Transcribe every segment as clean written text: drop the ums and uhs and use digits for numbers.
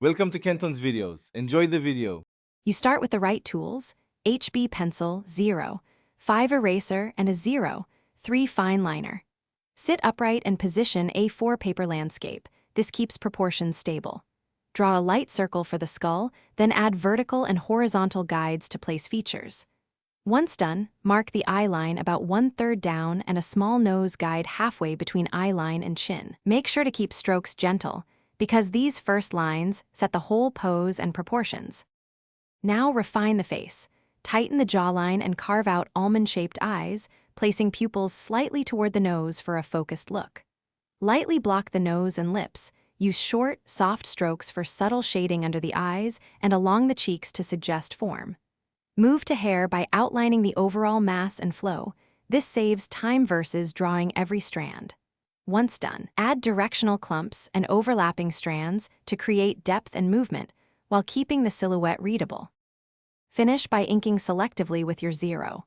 Welcome to Kenton's videos. Enjoy the video. You start with the right tools: HB pencil, 0, 5 eraser, and a 0, 3 fine liner. Sit upright and position A4 paper landscape. This keeps proportions stable. Draw a light circle for the skull, then add vertical and horizontal guides to place features. Once done, mark the eye line about 1/3 down and a small nose guide halfway between eye line and chin. Make sure to keep strokes gentle, because these first lines set the whole pose and proportions. Now refine the face. Tighten the jawline and carve out almond-shaped eyes, placing pupils slightly toward the nose for a focused look. Lightly block the nose and lips. Use short, soft strokes for subtle shading under the eyes and along the cheeks to suggest form. Move to hair by outlining the overall mass and flow. This saves time versus drawing every strand. Once done, add directional clumps and overlapping strands to create depth and movement while keeping the silhouette readable. Finish by inking selectively with your 0,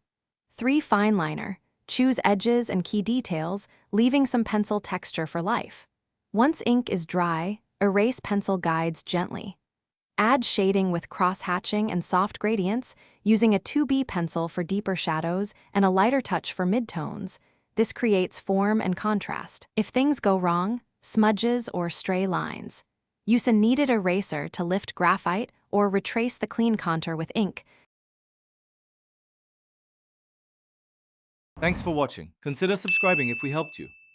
3 fine liner. Choose edges and key details, leaving some pencil texture for life. Once ink is dry, erase pencil guides gently. Add shading with cross-hatching and soft gradients, using a 2B pencil for deeper shadows and a lighter touch for midtones. This creates form and contrast. If things go wrong, smudges or stray lines, use a kneaded eraser to lift graphite or retrace the clean contour with ink. Thanks for watching. Consider subscribing if we helped you.